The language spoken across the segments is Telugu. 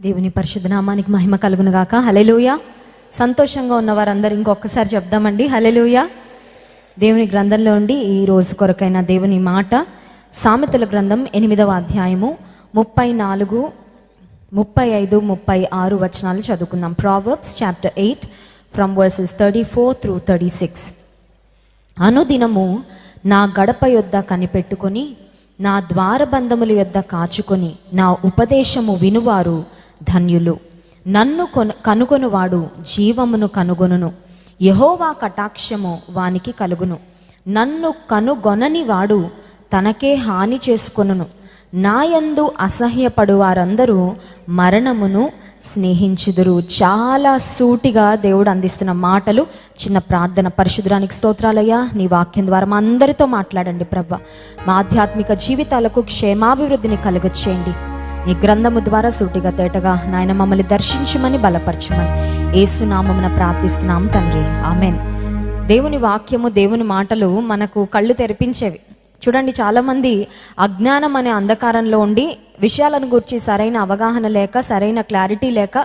దేవుని పరిశుద్ధ నామానికి మహిమ కలుగును గాక. హల్లెలూయా. సంతోషంగా ఉన్న వారందరూ ఇంకొకసారి చెప్దామండి హల్లెలూయా. దేవుని గ్రంథంలో ఉండి ఈ రోజు కొరకైన దేవుని మాట సామెతల గ్రంథం 8వ అధ్యాయము 34, 35, 36 వచనాలు చదువుకుందాం. Proverbs chapter 8 from versus 34 through 36. అనుదినము నా గడప యొద్ద కనిపెట్టుకొని, నా ద్వారబంధముల యొద్ద కాచుకొని, నా ఉపదేశము వినువారు ధన్యులు. నన్ను కనుగొనువాడు జీవమును కనుగొనును, యెహోవా కటాక్షము వానికి కలుగును. నన్ను కనుగొనని వాడు తనకే హాని చేసుకొనును. నాయందు అసహ్యపడు వారందరూ మరణమును స్నేహించుదురు. చాలా సూటిగా దేవుడు అందిస్తున్న మాటలు. చిన్న ప్రార్థన. పరిశుద్ధానికి స్తోత్రాలయ్యా, నీ వాక్యం ద్వారా మా అందరితో మాట్లాడండి ప్రభా. మా ఆధ్యాత్మిక జీవితాలకు క్షేమాభివృద్ధిని కలుగచేయండి. ఈ గ్రంథము ద్వారా సూటిగా తేటగా నాయన మమ్మల్ని దర్శించమని బలపరచమని యేసు నామమున ప్రార్థిస్తున్నాం తండ్రి, ఆమెన్. దేవుని వాక్యము, దేవుని మాటలు మనకు కళ్ళు తెరిపించేవి. చూడండి, చాలామంది అజ్ఞానం అనే అంధకారంలో ఉండి విషయాలను గురించి సరైన అవగాహన లేక, సరైన క్లారిటీ లేక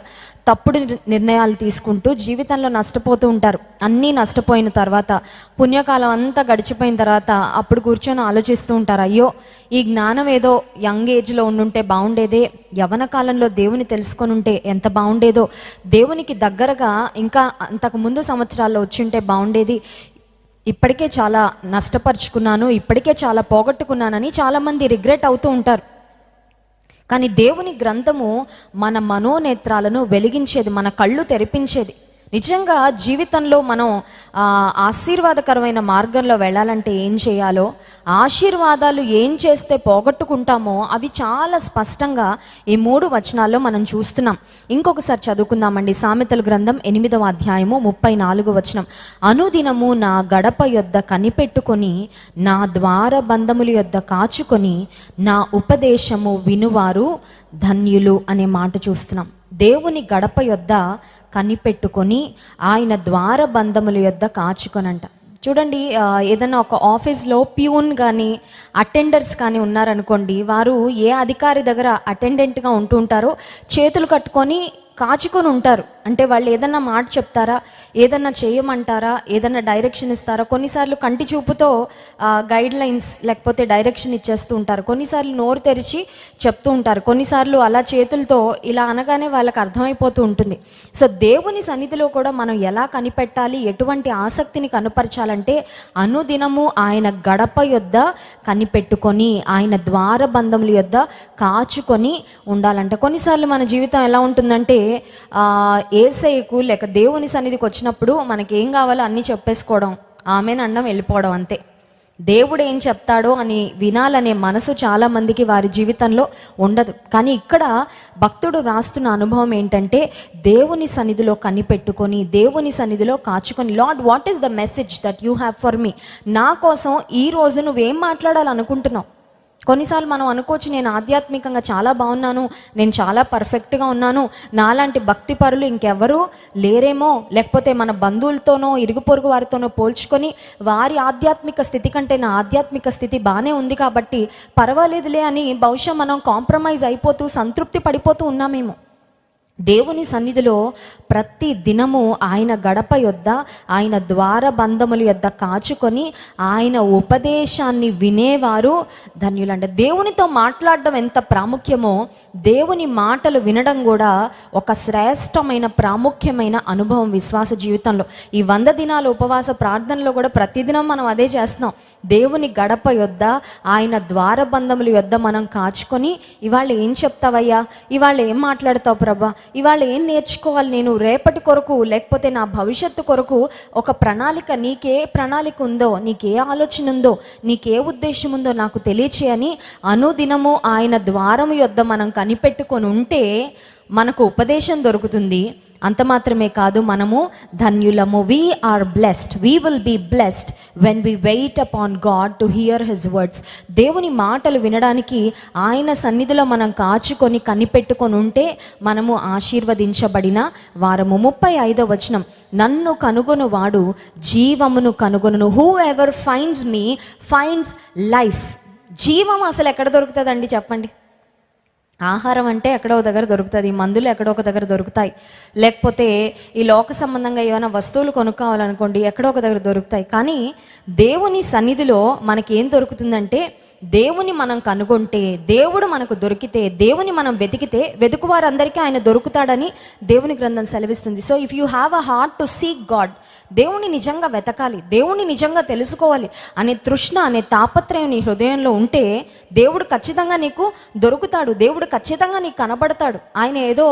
తప్పుడు నిర్ణయాలు తీసుకుంటూ జీవితంలో నష్టపోతూ ఉంటారు. అన్నీ నష్టపోయిన తర్వాత, పుణ్యకాలం అంతా గడిచిపోయిన తర్వాత అప్పుడు కూర్చొని ఆలోచిస్తూ ఉంటారు, అయ్యో ఈ జ్ఞానం ఏదో యంగ్ ఏజ్లో ఉండుంటే బాగుండేదే, యవ్వన కాలంలో దేవుని తెలుసుకొని ఉంటే ఎంత బాగుండేదో, దేవునికి దగ్గరగా ఇంకా అంతకు ముందు సంవత్సరాల్లో వచ్చింటే బాగుండేది, ఇప్పటికే చాలా నష్టపరుచుకున్నాను, ఇప్పటికే చాలా పోగొట్టుకున్నానని చాలామంది రిగ్రెట్ అవుతూ ఉంటారు. కానీ దేవుని గ్రంథము మన మనోనేత్రాలను వెలిగించేది, మన కళ్ళు తెరిపించేది. నిజంగా జీవితంలో మనం ఆశీర్వాదకరమైన మార్గంలో వెళ్ళాలంటే ఏం చేయాలో, ఆశీర్వాదాలు ఏం చేస్తే పోగొట్టుకుంటామో అవి చాలా స్పష్టంగా ఈ 3 వచనాల్లో మనం చూస్తున్నాం. ఇంకొకసారి చదువుకుందామండి. సామెతల గ్రంథం 8వ అధ్యాయము 34 వచనం. అనుదినము నా గడప యొద్ద కనిపెట్టుకొని, నా ద్వారబంధముల యొద్ద కాచుకొని, నా ఉపదేశము వినువారు ధన్యులు అనే మాట చూస్తున్నాం. దేవుని గడప యొద్ద కనిపెట్టుకొని, ఆయన ద్వారబంధముల యొద్ద కాచుకొనంట. చూడండి, ఏదైనా ఒక ఆఫీస్లో ప్యూన్ కానీ అటెండర్స్ కానీ ఉన్నారనుకోండి, వారు ఏ అధికారి దగ్గర అటెండెంట్గా ఉంటూ ఉంటారో చేతులు కట్టుకొని కాచుకొని ఉంటారు. అంటే వాళ్ళు ఏదన్నా మాట చెప్తారా, ఏదన్నా చేయమంటారా, ఏదన్నా డైరెక్షన్ ఇస్తారా. కొన్నిసార్లు కంటి చూపుతో గైడ్ లైన్స్ లేకపోతే డైరెక్షన్ ఇచ్చేస్తూ ఉంటారు, కొన్నిసార్లు నోరు తెరిచి చెప్తూ ఉంటారు, కొన్నిసార్లు అలా చేతులతో ఇలా అనగానే వాళ్ళకి అర్థమైపోతూ ఉంటుంది. సో దేవుని సన్నిధిలో కూడా మనం ఎలా కనిపెట్టాలి, ఎటువంటి ఆసక్తిని కనపరచాలంటే అనుదినము ఆయన గడప యొద్ద కనిపెట్టుకొని, ఆయన ద్వారబంధముల యొద్ద కాచుకొని ఉండాలంట. కొన్నిసార్లు మన జీవితం ఎలా ఉంటుందంటే, ఏసైకు లేక దేవుని సన్నిధికి వచ్చినప్పుడు మనకి ఏం కావాలో అన్నీ చెప్పేసుకోవడం, ఆమెను అనడం, వెళ్ళిపోవడం, అంతే. దేవుడు ఏం చెప్తాడో అని వినాలనే మనసు చాలామందికి వారి జీవితంలో ఉండదు. కానీ ఇక్కడ భక్తుడు రాస్తున్న అనుభవం ఏంటంటే, దేవుని సన్నిధిలో కనిపెట్టుకొని, దేవుని సన్నిధిలో కాచుకొని, Lord what is the message that you have for me. నా కోసం ఈ రోజు నువ్వేం మాట్లాడాలనుకుంటున్నావు. కొన్నిసార్లు మనం అనుకోవచ్చు, నేను ఆధ్యాత్మికంగా చాలా బాగున్నాను, నేను చాలా పర్ఫెక్ట్గా ఉన్నాను, నాలాంటి భక్తి పరులు ఇంకెవరూ లేరేమో, లేకపోతే మన బంధువులతోనో ఇరుగు పొరుగు వారితోనో పోల్చుకొని వారి ఆధ్యాత్మిక స్థితి కంటే నా ఆధ్యాత్మిక స్థితి బాగానే ఉంది కాబట్టి పర్వాలేదులే అని బహుశా మనం కాంప్రమైజ్ అయిపోతూ సంతృప్తి పడిపోతూ ఉన్నామేమో. దేవుని సన్నిధిలో ప్రతి దినము ఆయన గడప యొద్ద, ఆయన ద్వారబంధముల యొద్ద కాచుకొని, ఆయన ఉపదేశాన్ని వినేవారు ధన్యులంట. దేవునితో మాట్లాడడం ఎంత ప్రాముఖ్యమో, దేవుని మాటలు వినడం కూడా ఒక శ్రేష్టమైన ప్రాముఖ్యమైన అనుభవం విశ్వాస జీవితంలో. ఈ 100 దినాల ఉపవాస ప్రార్థనలో కూడా ప్రతిదినం మనం అదే చేస్తున్నాం. దేవుని గడప యొద్ద, ఆయన ద్వారబంధముల యొద్ద మనం కాచుకొని, ఇవాళ ఏం చెప్తావయ్యా, ఇవాళ ఏం మాట్లాడతావు ప్రభా, ఇవాళ ఏం నేర్చుకోవాలి నేను రేపటి కొరకు, లేకపోతే నా భవిష్యత్తు కొరకు ఒక ప్రణాళిక, నీకే ప్రణాళిక ఉందో, నీకే ఆలోచన ఉందో, నీకే ఉద్దేశం ఉందో నాకు తెలియచేయని అనుదినము ఆయన ద్వారము యొద్ద మనం కనిపెట్టుకొని ఉంటే మనకు ఉపదేశం దొరుకుతుంది. అంత మాత్రమే కాదు, మనము ధన్యులము. We are blessed, we will be blessed when we wait upon God to hear his words. దేవుని మాటలు వినడానికి ఆయన సన్నిధిలో మనం కాచుకొని కనిపెట్టుకొని ఉంటే మనము ఆశీర్వదించబడిన వారము. 35వ వచనం. నన్ను కనుగొను వాడు జీవమును కనుగొను. Whoever finds me finds life. జీవం అసలు ఎక్కడ దొరుకుతుందండి చెప్పండి. ఆహారం అంటే ఎక్కడో ఒక దగ్గర దొరుకుతుంది, మందులు ఎక్కడో ఒక దగ్గర దొరుకుతాయి, లేకపోతే ఈ లోక సంబంధంగా ఏమైనా వస్తువులు కొనుక్కోవాలనుకోండి ఎక్కడో ఒక దగ్గర దొరుకుతాయి. కానీ దేవుని సన్నిధిలో మనకి ఏం దొరుకుతుందంటే, దేవుని మనం కనుగొంటే, దేవుడు మనకు దొరికితే, దేవుని మనం వెతికితే, వెతుకువారందరికీ ఆయన దొరుకుతాడని దేవుని గ్రంథం సెలవిస్తుంది. So if you have a heart to seek God, దేవుని నిజంగా వెతకాలి, దేవుని నిజంగా తెలుసుకోవాలి అనే తృష్ణ, అనే తాపత్రయం నీ హృదయంలో ఉంటే దేవుడు ఖచ్చితంగా నీకు దొరుకుతాడు, దేవుడు ఖచ్చితంగా నీకు కనబడతాడు. ఆయన ఏదో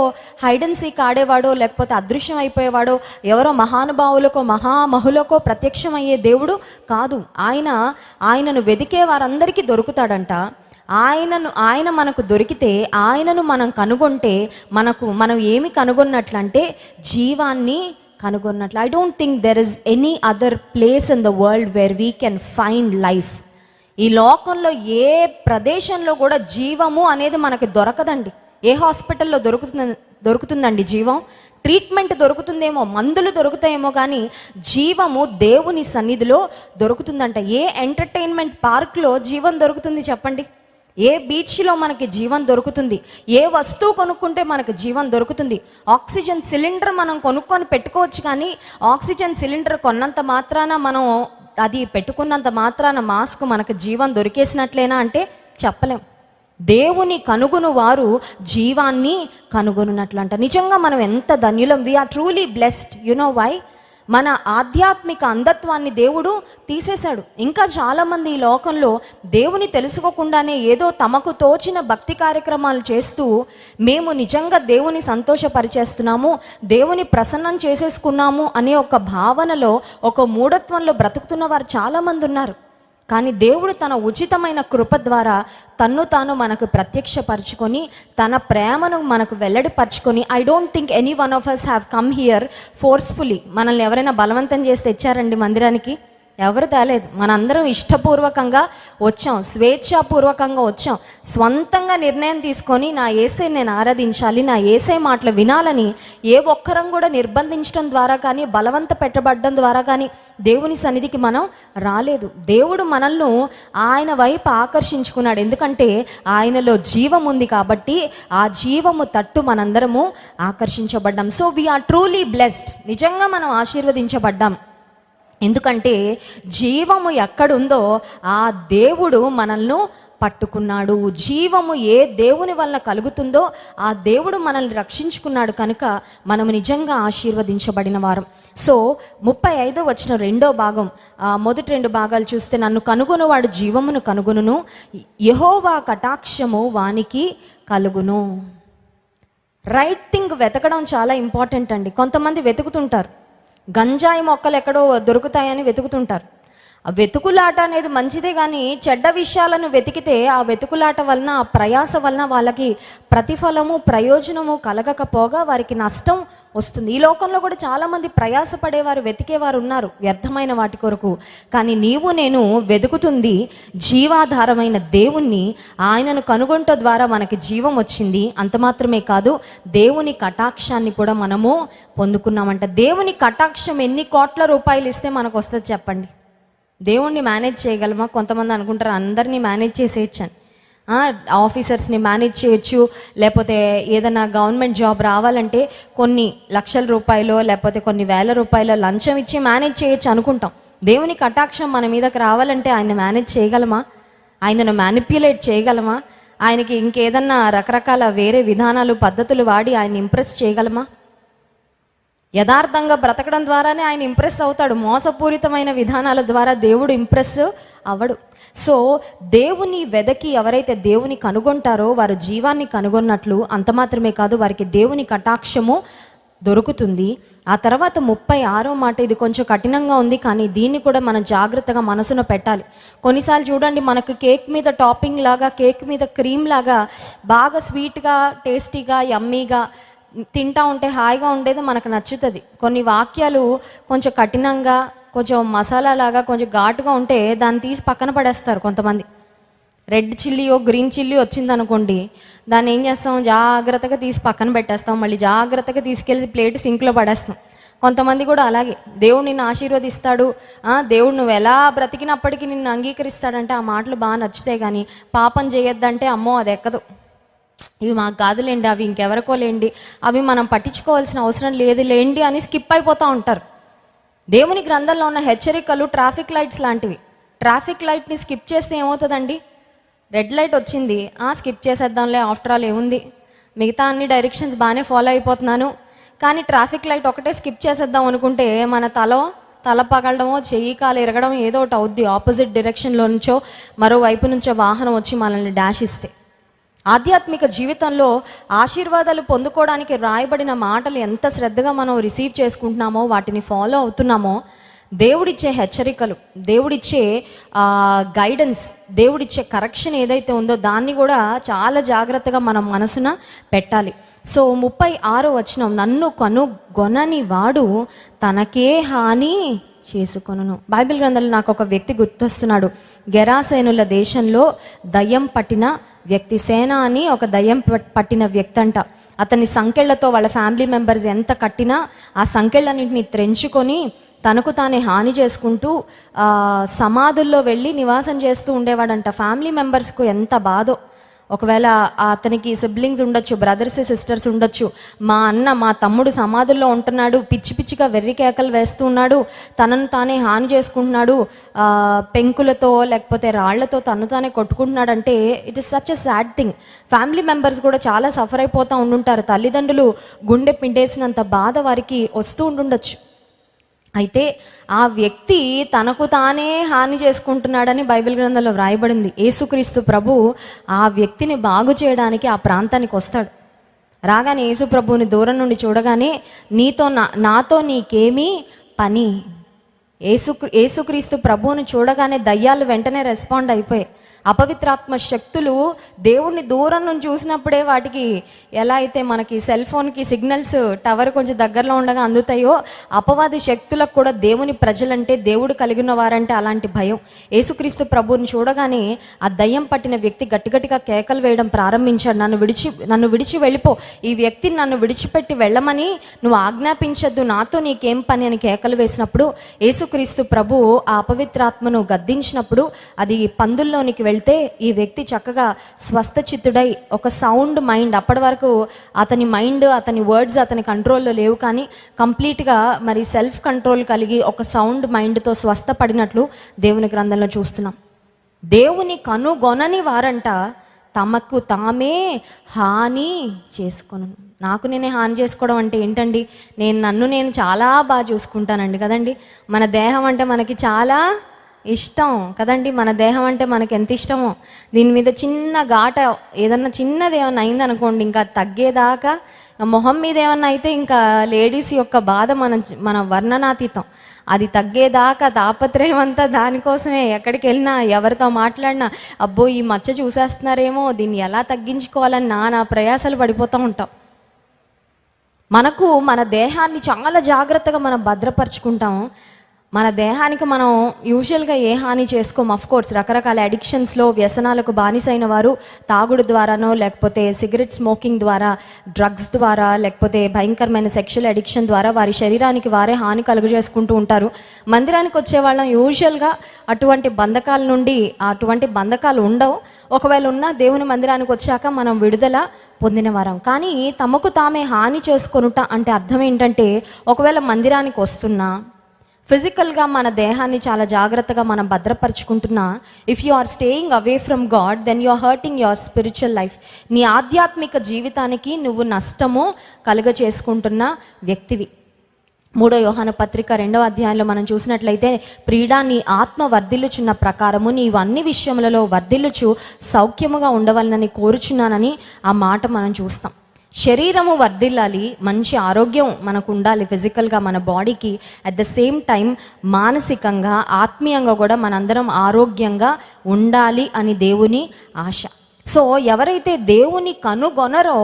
హైడ్ అండ్ సీక్ ఆడేవాడో, లేకపోతే అదృశ్యం అయిపోయేవాడో, ఎవరో మహానుభావులకో మహామహులకో ప్రత్యక్షం అయ్యే దేవుడు కాదు. ఆయనను వెతికే వారందరికీ దొరుకుతాడంట. ఆయన మనకు దొరికితే, ఆయనను మనం కనుగొంటే మనం ఏమి కనుగొన్నట్లంటే జీవాన్ని కనుగొన్నట్లు. I don't think there is any other place in the world where we can find life. ఈ లోకంలో ఏ ప్రదేశంలో కూడా జీవము అనేది మనకి దొరకదండి. ఏ హాస్పిటల్లో దొరుకుతుందండి జీవం? ట్రీట్మెంట్ దొరుకుతుందేమో, మందులు దొరుకుతాయేమో, కానీ జీవము దేవుని సన్నిధిలో దొరుకుతుందంట. ఏ ఎంటర్టైన్మెంట్ పార్క్లో జీవం దొరుకుతుంది చెప్పండి? ఏ బీచ్లో మనకి జీవం దొరుకుతుంది? ఏ వస్తువు కొనుక్కుంటే మనకు జీవం దొరుకుతుంది? ఆక్సిజన్ సిలిండర్ మనం కొనుక్కొని పెట్టుకోవచ్చు, కానీ ఆక్సిజన్ సిలిండర్ కొన్నంత మాత్రాన, మనం అది పెట్టుకున్నంత మాత్రాన మాస్క్ మనకు జీవం దొరికేసినట్లేనా అంటే చెప్పలేం. దేవుని కనుగొను వారు జీవాన్ని కనుగొనున్నట్లంట. నిజంగా మనం ఎంత ధన్యులం. We are truly blessed. You know why? మన ఆధ్యాత్మిక అంధత్వాన్ని దేవుడు తీసేశాడు. ఇంకా చాలామంది ఈ లోకంలో దేవుని తెలుసుకోకుండానే ఏదో తమకు తోచిన భక్తి కార్యక్రమాలు చేస్తూ, మేము నిజంగా దేవుని సంతోషపరిచేస్తున్నాము, దేవుని ప్రసన్నం చేసేసుకున్నాము అనే ఒక భావనలో, ఒక మూఢత్వంలో బ్రతుకుతున్న వారు చాలామంది ఉన్నారు. కానీ దేవుడు తన ఉచితమైన కృప ద్వారా తన్ను తాను మనకు ప్రత్యక్షపరచుకొని, తన ప్రేమను మనకు వెల్లడిపరచుకొని, I don't think any one of us have come here forcefully. మనల్ని ఎవరైనా బలవంతం చేసి తెచ్చారండి మందిరానికి? ఎవరు తేలేదు. మనందరం ఇష్టపూర్వకంగా వచ్చాం, స్వేచ్ఛాపూర్వకంగా వచ్చాం. స్వంతంగా నిర్ణయం తీసుకొని నా యేసే నేను ఆరాధించాలి, నా యేసే మాటలు వినాలని ఏ ఒక్కరం కూడా నిర్బంధించడం ద్వారా కానీ, బలవంత పెట్టబడడం ద్వారా కానీ దేవుని సన్నిధికి మనం రాలేదు. దేవుడు మనల్ని ఆయన వైపు ఆకర్షించుకున్నాడు. ఎందుకంటే ఆయనలో జీవం ఉంది కాబట్టి ఆ జీవము తట్టు మనందరము ఆకర్షించబడ్డాం. So we are truly blessed. నిజంగా మనం ఆశీర్వదించబడ్డాం. ఎందుకంటే జీవము ఎక్కడుందో ఆ దేవుడు మనల్ని పట్టుకున్నాడు. జీవము ఏ దేవుని వల్ల కలుగుతుందో ఆ దేవుడు మనల్ని రక్షించుకున్నాడు. కనుక మనము నిజంగా ఆశీర్వదించబడిన వారం. సో 35వ వచనం 2వ భాగం, మొదటి 2 భాగాలు చూస్తే, నన్ను కనుగొనువాడు జీవమును కనుగొనును, యెహోవా కటాక్షము వానికి కలుగును. రైట్ థింగ్ వెతకడం చాలా ఇంపార్టెంట్ అండి. కొంతమంది వెతుకుతుంటారు, గంజాయి మొక్కలు ఎక్కడో దొరుకుతాయని వెతుకుతుంటారు. ఆ వెతుకులాట అనేది మంచిదే, కానీ చెడ్డ విషయాలను వెతికితే ఆ వెతుకులాట వలన, ఆ ప్రయాస వలన వాళ్ళకి ప్రతిఫలము, ప్రయోజనము కలగకపోగా వారికి నష్టం వస్తుంది. ఈ లోకంలో కూడా చాలామంది ప్రయాసపడేవారు, వెతికేవారు ఉన్నారు వ్యర్థమైన వాటి కొరకు. కానీ నీవు నేను వెతుకుతుంది జీవాధారమైన దేవుణ్ణి. ఆయనను కనుగొనటం ద్వారా మనకి జీవం వచ్చింది. అంత మాత్రమే కాదు, దేవుని కటాక్షాన్ని కూడా మనము పొందుకున్నామంట. దేవుని కటాక్షం ఎన్ని కోట్ల రూపాయలు ఇస్తే మనకు వస్తుంది చెప్పండి? దేవుణ్ణి మేనేజ్ చేయగలమా? కొంతమంది అనుకుంటారు అందరినీ మేనేజ్ చేసేయచ్చని. ఆఫీసర్స్ని మేనేజ్ చేయొచ్చు, లేకపోతే ఏదైనా గవర్నమెంట్ జాబ్ రావాలంటే కొన్ని లక్షల రూపాయలు లేకపోతే కొన్ని వేల రూపాయలు లంచం ఇచ్చి మేనేజ్ చేయొచ్చు అనుకుంటాం. దేవుని కటాక్షం మన మీదకి రావాలంటే ఆయన మేనేజ్ చేయగలమా? ఆయనను మ్యానిప్యులేట్ చేయగలమా? ఆయనకి ఇంకేదన్నా రకరకాల వేరే విధానాలు, పద్ధతులు వాడి ఆయన ఇంప్రెస్ చేయగలమా? యథార్థంగా బ్రతకడం ద్వారానే ఆయన ఇంప్రెస్ అవుతాడు. మోసపూరితమైన విధానాల ద్వారా దేవుడు ఇంప్రెస్ అవ్వడు. సో దేవుని వెదకి ఎవరైతే దేవుని కనుగొంటారో వారు జీవాన్ని కనుగొన్నట్లు. అంత మాత్రమే కాదు, వారికి దేవుని కటాక్షము దొరుకుతుంది. ఆ తర్వాత 36వ మాట, ఇది కొంచెం కఠినంగా ఉంది, కానీ దీన్ని కూడా మనం జాగ్రత్తగా మనసున పెట్టాలి. కొన్నిసార్లు చూడండి, మనకు కేక్ మీద టాపింగ్ లాగా, కేక్ మీద క్రీమ్ లాగా బాగా స్వీట్గా, టేస్టీగా, యమ్మీగా తింటా ఉంటే హాయిగా ఉండేది మనకు నచ్చుతుంది. కొన్ని వాక్యాలు కొంచెం కఠినంగా, కొంచెం మసాలా లాగా, కొంచెం ఘాటుగా ఉంటే దాన్ని తీసి పక్కన పడేస్తారు కొంతమంది. రెడ్ చిల్లీయో గ్రీన్ చిల్లీ వచ్చిందనుకోండి, దాన్ని ఏం చేస్తాం, జాగ్రత్తగా తీసి పక్కన పెట్టేస్తాం, మళ్ళీ జాగ్రత్తగా తీసుకెళ్ళి ప్లేట్ సింక్లో పడేస్తాం. కొంతమంది కూడా అలాగే, దేవుడు నిన్ను ఆశీర్వదిస్తాడు, దేవుడు నువ్వు ఎలా బ్రతికినప్పటికీ నిన్ను అంగీకరిస్తాడంటే ఆ మాటలు బాగా నచ్చుతాయి, కానీ పాపం చేయొద్దంటే అమ్మో అది ఎక్కదు. ఇవి మాకు కాదులేండి, అవి ఇంకెవరికోలేండి, అవి మనం పట్టించుకోవాల్సిన అవసరం లేదు లేండి అని స్కిప్ అయిపోతూ ఉంటారు. దేవుని గ్రంథంలో ఉన్న హెచ్చరికలు ట్రాఫిక్ లైట్స్ లాంటివి. ట్రాఫిక్ లైట్ని స్కిప్ చేస్తే ఏమవుతుందండి? రెడ్ లైట్ వచ్చింది, స్కిప్ చేసేద్దాంలే, ఆఫ్టర్ ఆల్ ఏముంది, మిగతా అన్ని డైరెక్షన్స్ బాగానే ఫాలో అయిపోతున్నాను. కానీ ట్రాఫిక్ లైట్ ఒకటే స్కిప్ చేసేద్దాం అనుకుంటే మన తల పగలడమో, చెయ్యి కాలు ఎరగడం ఏదో ఒకటి అవుద్ది. ఆపోజిట్ డైరెక్షన్లో నుంచో మరోవైపు నుంచో వాహనం వచ్చి మనల్ని డాష్ ఇస్తే. ఆధ్యాత్మిక జీవితంలో ఆశీర్వాదాలు పొందుకోవడానికి రాయబడిన మాటలు ఎంత శ్రద్ధగా మనం రిసీవ్ చేసుకుంటున్నామో, వాటిని ఫాలో అవుతున్నామో, దేవుడిచ్చే హెచ్చరికలు, దేవుడిచ్చే గైడెన్స్, దేవుడిచ్చే కరెక్షన్ ఏదైతే ఉందో దాన్ని కూడా చాలా జాగ్రత్తగా మనం మనసున పెట్టాలి. సో 36వ వచనం, నన్ను కనుగొనని వాడు తనకే హాని చేసుకొనును. బైబిల్ గ్రంథంలో నాకు ఒక వ్యక్తి గుర్తొస్తున్నాడు. గెరాసేనుల దేశంలో దయ్యం పట్టిన వ్యక్తి, సేన అని ఒక దయ్యం పట్టిన వ్యక్తి అంట. అతని సంకెళ్లతో వాళ్ళ ఫ్యామిలీ మెంబర్స్ ఎంత కట్టినా ఆ సంకెళ్ళన్నింటినీ త్రెంచుకొని తనకు తానే హాని చేసుకుంటూ సమాధుల్లో వెళ్ళి నివాసం చేస్తూ ఉండేవాడంట. ఫ్యామిలీ మెంబర్స్కు ఎంత బాధో. ఒకవేళ అతనికి సిబ్లింగ్స్ ఉండొచ్చు, బ్రదర్స్ సిస్టర్స్ ఉండొచ్చు. మా అన్న, మా తమ్ముడు సమాధుల్లో ఉంటున్నాడు, పిచ్చి పిచ్చిగా వెర్రి కేకలు వేస్తూ ఉన్నాడు, తనను తానే హాని చేసుకుంటున్నాడు, పెంకులతో లేకపోతే రాళ్లతో తను తానే కొట్టుకుంటున్నాడంటే it is such a sad thing. Family members కూడా చాలా సఫర్ అయిపోతూ ఉండుంటారు. తల్లిదండ్రులు గుండె పిండేసినంత బాధ వారికి వస్తూ ఉండుండొచ్చు. అయితే ఆ వ్యక్తి తనకు తానే హాని చేసుకుంటున్నాడని బైబిల్ గ్రంథంలో వ్రాయబడింది. యేసుక్రీస్తు ప్రభు ఆ వ్యక్తిని బాగు చేయడానికి ఆ ప్రాంతానికి వస్తాడు. రాగానే యేసు ప్రభువుని దూరం నుండి చూడగానే, నాతో నీకేమీ పని. యేసుక్రీస్తు ప్రభువుని చూడగానే దయ్యాలు వెంటనే రెస్పాండ్ అయిపోయాయి. అపవిత్రాత్మ శక్తులు దేవుణ్ణి దూరం నుంచి చూసినప్పుడే, వాటికి ఎలా అయితే మనకి సెల్ ఫోన్కి సిగ్నల్స్ టవర్ కొంచెం దగ్గరలో ఉండగా అందుతాయో, అపవాది శక్తులకు కూడా దేవుని ప్రజలంటే, దేవుడు కలిగిన వారంటే అలాంటి భయం. యేసుక్రీస్తు ప్రభువుని చూడగానే ఆ దయ్యం పట్టిన వ్యక్తి గట్టిగట్టిగా కేకలు వేయడం ప్రారంభించాడు. నన్ను విడిచి వెళ్ళిపో, ఈ వ్యక్తిని నన్ను విడిచిపెట్టి వెళ్ళమని నువ్వు ఆజ్ఞాపించద్దు, నాతో నీకేం పని అని కేకలు వేసినప్పుడు యేసుక్రీస్తు ప్రభువు ఆ అపవిత్రాత్మను గద్దించినప్పుడు అది పందుల్లోనికి వెళ్తే ఈ వ్యక్తి చక్కగా స్వస్థచిత్తుడై ఒక సౌండ్ మైండ్, అప్పటి వరకు అతని మైండ్, అతని వర్డ్స్ అతని కంట్రోల్లో లేవు, కానీ కంప్లీట్గా మరి సెల్ఫ్ కంట్రోల్ కలిగి ఒక సౌండ్ మైండ్తో స్వస్థపడినట్లు దేవుని గ్రంథంలో చూస్తున్నాం. దేవుని కనుగొనని వారంట తమకు తామే హాని చేసుకొను. నాకు నేనే హాని చేసుకోవడం అంటే ఏంటండి? నన్ను నేను చాలా బాగా చూసుకుంటానండి కదండి. మన దేహం అంటే మనకి చాలా ఇష్టం కదండి. మన దేహం అంటే మనకి ఎంత ఇష్టమో. దీని మీద చిన్న ఘాట ఏదన్నా చిన్నది ఏమన్నా అయిందనుకోండి, ఇంకా తగ్గేదాకా, మొహం మీద ఏమన్నా అయితే ఇంకా లేడీస్ యొక్క బాధ మన వర్ణనాతీతం. అది తగ్గేదాకా తాపత్రయం అంతా దానికోసమే. ఎక్కడికి వెళ్ళినా, ఎవరితో మాట్లాడినా, అబ్బో ఈ మచ్చ చూసేస్తున్నారేమో, దీన్ని ఎలా తగ్గించుకోవాలని నా ప్రయాసాలు పడిపోతూ ఉంటాం. మనకు మన దేహాన్ని చాలా జాగ్రత్తగా మనం భద్రపరుచుకుంటాం. మన దేహానికి మనం యూజువల్గా ఏ హాని చేసుకోం. అఫ్కోర్స్ రకరకాల అడిక్షన్స్లో వ్యసనాలకు బానిసైన వారు తాగుడు ద్వారానో, లేకపోతే సిగరెట్ స్మోకింగ్ ద్వారా, డ్రగ్స్ ద్వారా, లేకపోతే భయంకరమైన సెక్షువల్ అడిక్షన్ ద్వారా వారి శరీరానికి వారే హాని కలుగజేసుకుంటూ ఉంటారు. మందిరానికి వచ్చే వాళ్ళం యూజువల్గా అటువంటి బంధకాలు ఉండవు. ఒకవేళ ఉన్నా దేవుని మందిరానికి వచ్చాక మనం విడుదల పొందిన వారం. కానీ తమకు తామే హాని చేసుకొనుట అంటే అర్థం ఏంటంటే, ఒకవేళ మందిరానికి వస్తున్నా ఫిజికల్గా మన దేహాన్ని చాలా జాగ్రత్తగా మనం భద్రపరుచుకుంటున్నా, if you are staying away from God, then you are hurting your spiritual life. నీ ఆధ్యాత్మిక జీవితానికి నువ్వు నష్టము కలుగచేసుకుంటున్న వ్యక్తివి. 3వ యోహాను పత్రిక 2వ అధ్యాయంలో మనం చూసినట్లయితే, ప్రియుడా నీ ఆత్మ వర్ధిల్లుచున్న ప్రకారము నీవు అన్ని విషయములలో వర్ధిల్లుచు సౌఖ్యముగా ఉండవలనని కోరుచున్నానని ఆ మాట మనం చూస్తాం. శరీరము వర్ధిల్లాలి, మంచి ఆరోగ్యం మనకు ఉండాలి ఫిజికల్గా మన బాడీకి. అట్ ద సేమ్ టైం మానసికంగా, ఆత్మీయంగా కూడా మనందరం ఆరోగ్యంగా ఉండాలి అని దేవుని ఆశ. సో ఎవరైతే దేవుని కనుగొనరో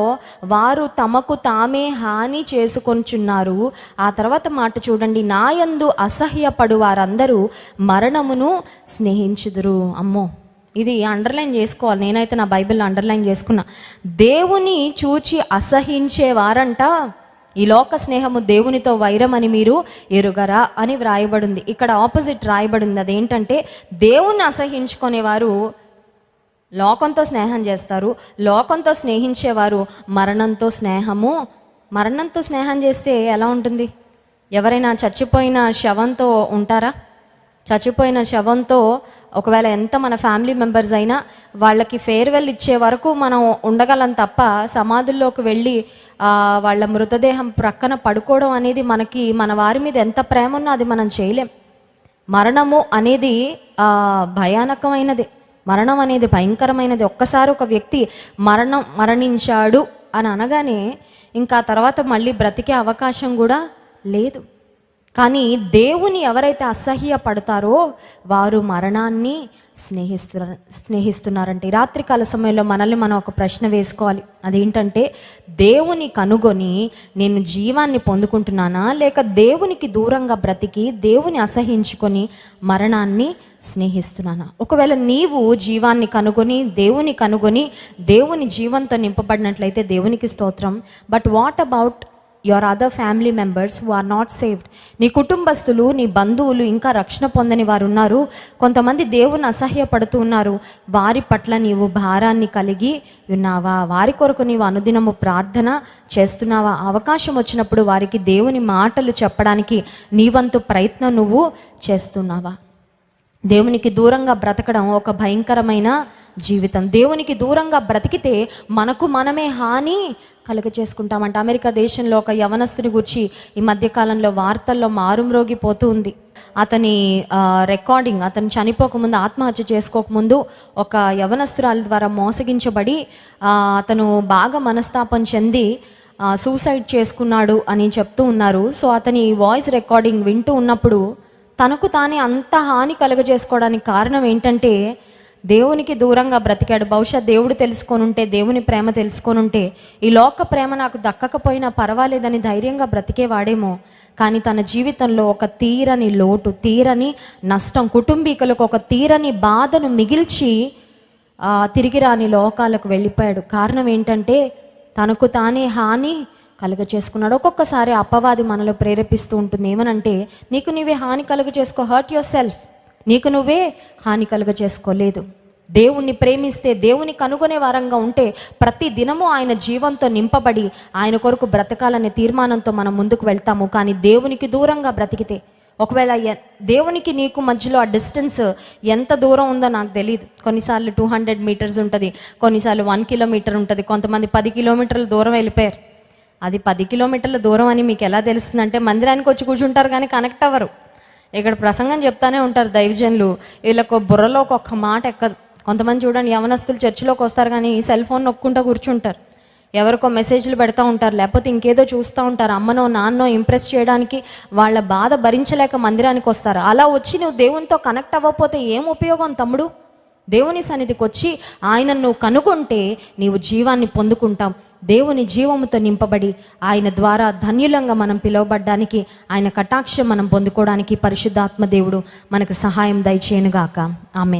వారు తమకు తామే హాని చేసుకొంచున్నారు. ఆ తర్వాత మాట చూడండి, నాయందు అసహ్యపడు వారందరూ మరణమును స్నేహించుదురు. అమ్మో, ఇది అండర్లైన్ చేసుకోవాలి. నేనైతే నా బైబిల్లో అండర్లైన్ చేసుకున్నా. దేవుని చూచి అసహించేవారంట ఈ లోక స్నేహము దేవునితో వైరమని మీరు ఎరుగరా అని వ్రాయబడింది. ఇక్కడ ఆపోజిట్ రాయబడింది. అదేంటంటే, దేవుణ్ణి అసహించుకునేవారు లోకంతో స్నేహం చేస్తారు. లోకంతో స్నేహించేవారు మరణంతో స్నేహం చేస్తే ఎలా ఉంటుంది? ఎవరైనా చచ్చిపోయిన శవంతో ఉంటారా? చచ్చిపోయిన శవంతో ఒకవేళ ఎంత మన ఫ్యామిలీ మెంబర్స్ అయినా వాళ్ళకి ఫేర్వెల్ ఇచ్చే వరకు మనం ఉండగలం తప్ప సమాధుల్లోకి వెళ్ళి వాళ్ళ మృతదేహం ప్రక్కన పడుకోవడం అనేది మనకి మన వారి మీద ఎంత ప్రేమ ఉన్నా అది మనం చేయలేం. మరణము అనేది భయానకమైనది. మరణం అనేది భయంకరమైనది. ఒక్కసారి ఒక వ్యక్తి మరణించాడు అని అనగానే ఇంకా తర్వాత మళ్ళీ బ్రతికే అవకాశం కూడా లేదు. కానీ దేవుని ఎవరైతే అసహ్యపడతారో వారు మరణాన్ని స్నేహిస్తున్నారంటే ఈ రాత్రికాల సమయంలో మనల్ని మనం ఒక ప్రశ్న వేసుకోవాలి. అదేంటంటే, దేవుని కనుగొని నేను జీవాన్ని పొందుకుంటున్నానా, లేక దేవునికి దూరంగా బ్రతికి దేవుని అసహించుకొని మరణాన్ని స్నేహిస్తున్నానా? ఒకవేళ నీవు జీవాన్ని కనుగొని దేవుని జీవంతో నింపబడినట్లయితే దేవునికి స్తోత్రం. But what about your other family members who are not saved? నీ కుటుంబస్తులు, నీ బంధువులు ఇంకా రక్షణ పొందని వారు ఉన్నారు. కొంతమంది దేవుని అసహ్యపడుతూ ఉన్నారు. వారి పట్ల నీవు భారాన్ని కలిగి ఉన్నావా? వారి కొరకు నీవు అనుదినము ప్రార్థన చేస్తున్నావా? అవకాశం వచ్చినప్పుడు వారికి దేవుని మాటలు చెప్పడానికి నీవంతు ప్రయత్నం నువ్వు చేస్తున్నావా? దేవునికి దూరంగా బ్రతకడం ఒక భయంకరమైన జీవితం. దేవునికి దూరంగా బ్రతికితే మనకు మనమే హాని కలుగ చేసుకుంటామంట. అమెరికా దేశంలో ఒక యవనస్తుని గురించి ఈ మధ్యకాలంలో వార్తల్లో మారుమ్రోగిపోతూ ఉంది. అతని రికార్డింగ్, అతను చనిపోకముందు, ఆత్మహత్య చేసుకోకముందు ఒక యవనస్తురాలి ద్వారా మోసగించబడి అతను బాగా మనస్తాపం చెంది సూసైడ్ చేసుకున్నాడు అని చెప్తూ ఉన్నారు. సో అతని వాయిస్ రికార్డింగ్ వింటూ ఉన్నప్పుడు తనకు తానే అంత హాని కలుగజేసుకోవడానికి కారణం ఏంటంటే, దేవునికి దూరంగా బ్రతికాడు. బహుశా దేవుడు తెలుసుకొనుంటే, దేవుని ప్రేమ తెలుసుకొనుంటే ఈ లోక ప్రేమ నాకు దక్కకపోయినా పర్వాలేదని ధైర్యంగా బ్రతికేవాడేమో. కానీ తన జీవితంలో ఒక తీరని లోటు, తీరని నష్టం, కుటుంబీకులకు ఒక తీరని బాధను మిగిల్చి తిరిగి రాని లోకాలకు వెళ్ళిపోయాడు. కారణం ఏంటంటే, తనకు తానే హాని కలుగ చేసుకున్నాడు. ఒక్కొక్కసారి అపవాది మనలో ప్రేరేపిస్తూ ఉంటుంది. ఏమనంటే, నీకు నువ్వే హాని కలుగ చేసుకో, హర్ట్ యువర్ సెల్ఫ్. నీకు నువ్వే హాని కలుగ చేసుకోలేదు. దేవుణ్ణి ప్రేమిస్తే, దేవుని కనుగొనే వారంగా ఉంటే ప్రతి దినము ఆయన జీవంతో నింపబడి ఆయన కొరకు బ్రతకాలనే తీర్మానంతో మనం ముందుకు వెళ్తాము. కానీ దేవునికి దూరంగా బ్రతికితే, ఒకవేళ దేవునికి నీకు మధ్యలో ఆ డిస్టెన్స్ ఎంత దూరం ఉందో నాకు తెలియదు. కొన్నిసార్లు 200 మీటర్స్ ఉంటుంది, కొన్నిసార్లు 1 కిలోమీటర్ ఉంటుంది. కొంతమంది 10 కిలోమీటర్ల దూరం వెళ్ళిపోయారు. అది 10 కిలోమీటర్ల దూరం అని మీకు ఎలా తెలుస్తుందంటే, మందిరానికి వచ్చి కూర్చుంటారు కానీ కనెక్ట్ అవ్వరు. ఇక్కడ ప్రసంగం చెప్తానే ఉంటారు దైవజనులు, వీళ్ళకు బుర్రలోకి ఒక్క మాట ఎక్కదు. కొంతమంది చూడండి, యవనస్తులు చర్చిలోకి వస్తారు కానీ సెల్ ఫోన్ నొక్కుంటూ కూర్చుంటారు. ఎవరికో మెసేజ్లు పెడతా ఉంటారు, లేకపోతే ఇంకేదో చూస్తూ ఉంటారు. అమ్మనో నాన్నో ఇంప్రెస్ చేయడానికి వాళ్ళ బాధ భరించలేక మందిరానికి వస్తారు. అలా వచ్చి నువ్వు దేవునితో కనెక్ట్ అవ్వకపోతే ఏం ఉపయోగం తమ్ముడు? దేవుని సన్నిధికి వచ్చి ఆయన నువ్వు కనుగొంటే నీవు జీవాన్ని పొందుకుంటాం. దేవుని జీవముతో నింపబడి ఆయన ద్వారా ధన్యులంగా మనం పిలువబడ్డానికి, ఆయన కటాక్షం మనం పొందుకోవడానికి పరిశుద్ధాత్మ దేవుడు మనకు సహాయం దయచేయనుగాక. ఆమేన్.